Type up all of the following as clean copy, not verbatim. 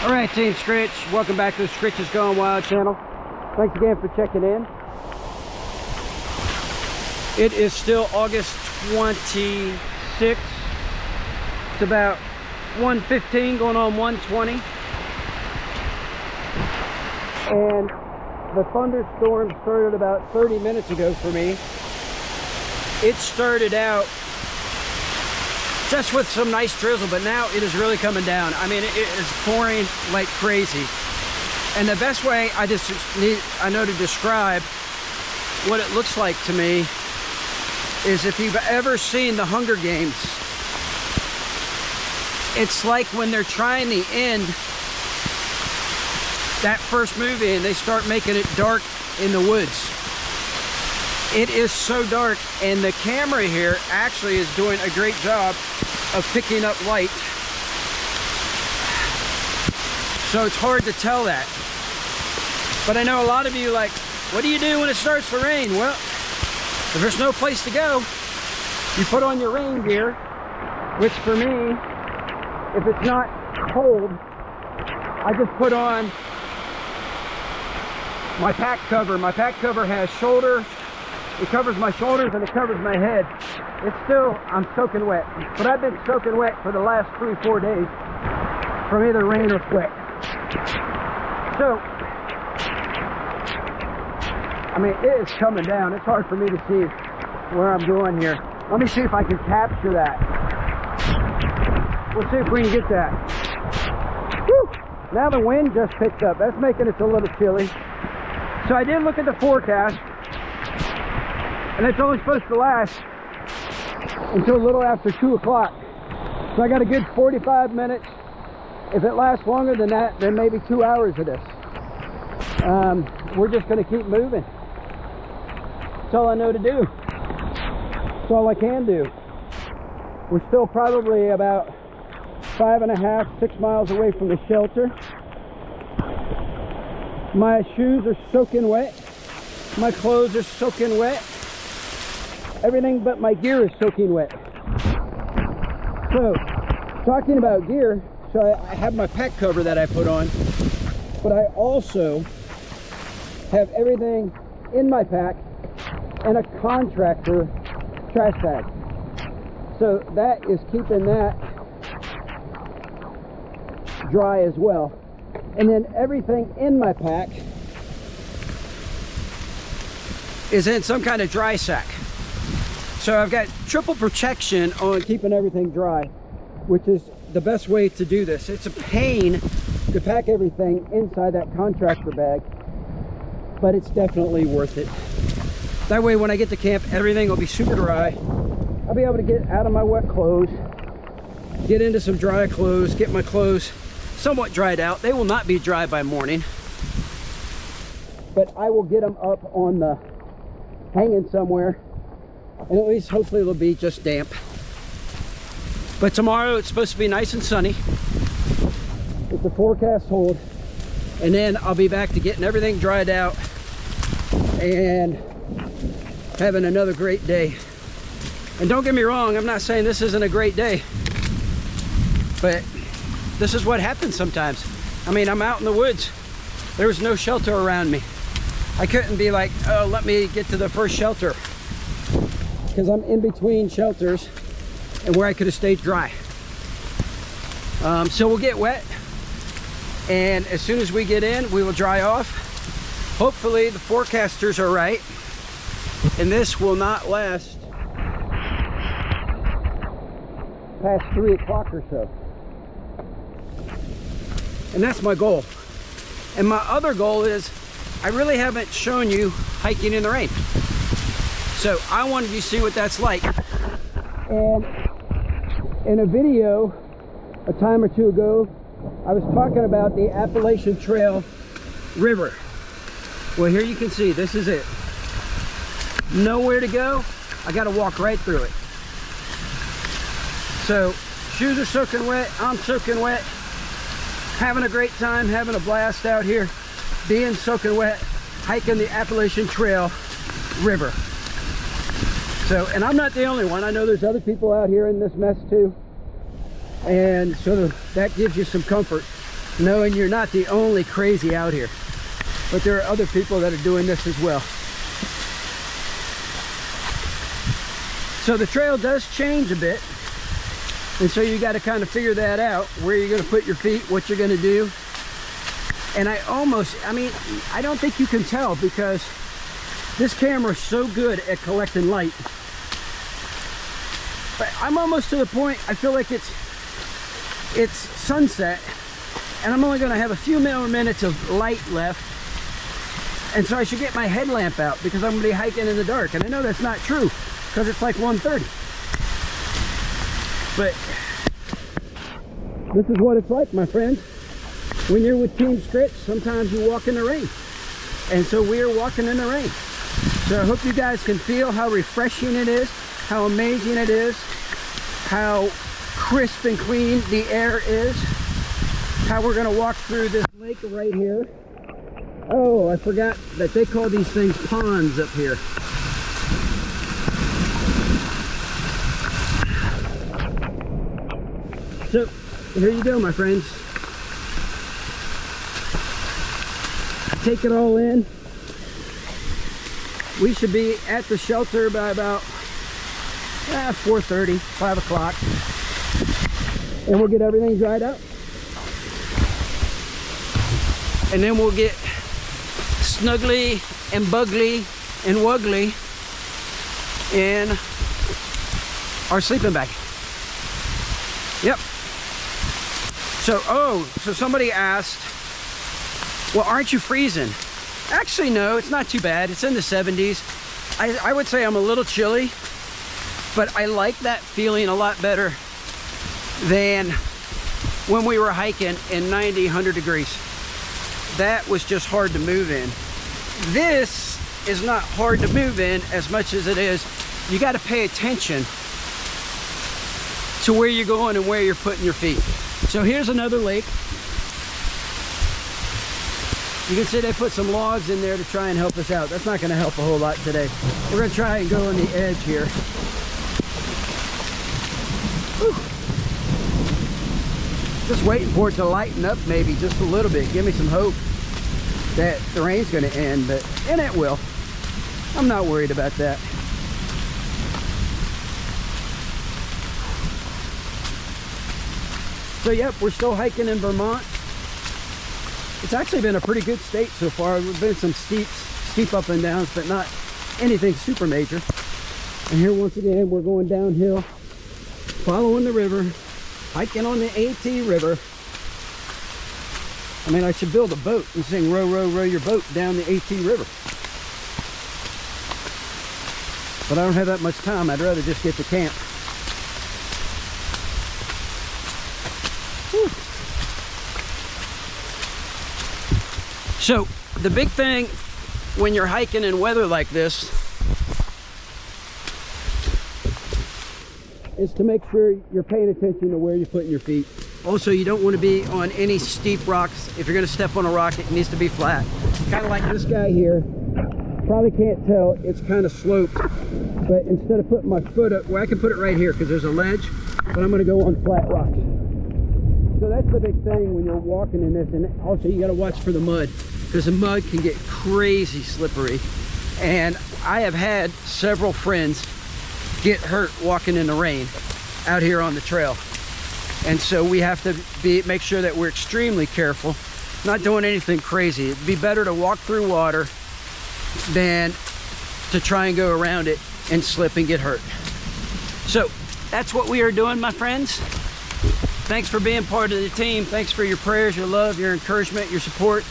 All right, Team Scritch, welcome back to the Scritch is Going Wild channel. Thanks again for checking in. It is still August 26th. It's about 1:15 going on 1:20. And the thunderstorm started about 30 minutes ago for me. It started out just with some nice drizzle, but now it is really coming down. I mean, it is pouring like crazy. And the best way I know to describe what it looks like to me is if you've ever seen the Hunger Games. It's like when they're trying to end that first movie and they start making it dark in the woods. It is so dark, and the camera here actually is doing a great job of picking up light. So it's hard to tell that. But I know a lot of you like, what do you do when it starts to rain? Well, if there's no place to go, you put on your rain gear, which for me, if it's not cold, I just put on my pack cover. My pack cover has it covers my shoulders and it covers my head. It's still, I'm soaking wet, but I've been soaking wet for the last 3-4 days from either rain or sweat. So, I mean, it is coming down. It's hard for me to see where I'm going here. Let me see if I can capture that. We'll see if we can get that. Whew. Now the wind just picked up. That's making it a little chilly. So I did look at the forecast, and it's only supposed to last until a little after 2 o'clock. So I got a good 45 minutes. If it lasts longer than that, then maybe 2 hours of this. We're just going to keep moving. That's all I know to do. That's all I can do. We're still probably about 5.5, 6 miles away from the shelter. My shoes are soaking wet. My clothes are soaking wet. Everything but my gear is soaking wet. So, talking about gear, so I have my pack cover that I put on, but I also have everything in my pack and a contractor trash bag. So that is keeping that dry as well. And then everything in my pack is in some kind of dry sack. So I've got triple protection on keeping everything dry, which is the best way to do this. It's a pain to pack everything inside that contractor bag, but it's definitely worth it. That way when I get to camp, everything will be super dry. I'll be able to get out of my wet clothes, get into some dry clothes, get my clothes somewhat dried out. They will not be dry by morning, but I will get them up on the hanging somewhere, and at least hopefully it'll be just damp. But tomorrow it's supposed to be nice and sunny if the forecast holds, and then I'll be back to getting everything dried out and having another great day. And don't get me wrong, I'm not saying this isn't a great day, but this is what happens sometimes. I mean, I'm out in the woods. There was no shelter around me. I couldn't be like, oh, let me get to the first shelter, because I'm in between shelters and where I could have stayed dry. So we'll get wet, and as soon as we get in, we will dry off. Hopefully the forecasters are right, and this will not last past 3 o'clock or so. And that's my goal. And my other goal is, I really haven't shown you hiking in the rain. So I wanted you to see what that's like. And in a video a time or two ago, I was talking about the Appalachian Trail River. Well, here you can see, this is it. Nowhere to go. I gotta walk right through it. So shoes are soaking wet, I'm soaking wet. Having a great time, having a blast out here, being soaking wet, hiking the Appalachian Trail River. So, and I'm not the only one. I know there's other people out here in this mess too. And so that gives you some comfort. knowing you're not the only crazy out here, but there are other people that are doing this as well. So the trail does change a bit, and so you got to kind of figure that out, where you're going to put your feet, what you're going to do. And I mean, I don't think you can tell, because this camera is so good at collecting light. But I'm almost to the point, I feel like it's sunset, and I'm only going to have a few more minutes of light left. And so I should get my headlamp out, because I'm going to be hiking in the dark. And I know that's not true, because it's like 1:30. But this is what it's like, my friends. When you're with Team Scritch, sometimes you walk in the rain. And so we are walking in the rain. So I hope you guys can feel how refreshing it is, how amazing it is, how crisp and clean the air is, how we're going to walk through this lake right here. Oh, I forgot that they call these things ponds up here. So here you go, my friends. Take it all in. We should be at the shelter by about 4:30, 5 o'clock, and we'll get everything dried out, and then we'll get snuggly and bugly and wuggly in our sleeping bag. Yep. So somebody asked, well, aren't you freezing? Actually, no, it's not too bad. It's in the 70s. I would say I'm a little chilly, but I like that feeling a lot better than when we were hiking in 90, 100 degrees. That was just hard to move in. This is not hard to move in as much as it is, you got to pay attention to where you're going and where you're putting your feet. So here's another lake. You can see they put some logs in there to try and help us out. That's not going to help a whole lot today. We're going to try and go on the edge here. Whew. Just waiting for it to lighten up maybe just a little bit. Give me some hope that the rain's going to end, and it will. I'm not worried about that. So yep, we're still hiking in Vermont. It's actually been a pretty good state so far. There's been some steep up and downs, but not anything super major. And here once again, we're going downhill, following the river, hiking on the AT River. I mean, I should build a boat and sing row, row, row your boat down the AT River. But I don't have that much time. I'd rather just get to camp. Whew. So the big thing when you're hiking in weather like this is to make sure you're paying attention to where you're putting your feet. Also, you don't want to be on any steep rocks. If you're going to step on a rock, it needs to be flat. Kind of like this guy here. Probably can't tell, it's kind of sloped. But instead of putting my foot up, well, I can put it right here because there's a ledge, but I'm going to go on flat rocks. So that's the big thing when you're walking in this. And also you got to watch for the mud, because the mud can get crazy slippery. And I have had several friends get hurt walking in the rain out here on the trail. And so we have to make sure that we're extremely careful, not doing anything crazy. It'd be better to walk through water than to try and go around it and slip and get hurt. So that's what we are doing, my friends. Thanks for being part of the team. Thanks for your prayers, your love, your encouragement, your support.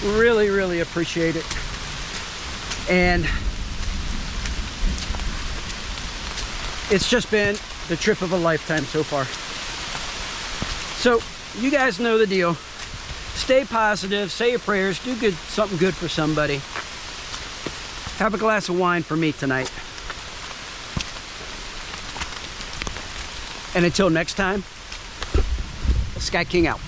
Really, really appreciate it. And it's just been the trip of a lifetime so far. So you guys know the deal. Stay positive, say your prayers, do good, something good for somebody. Have a glass of wine for me tonight. And until next time, Sky King out.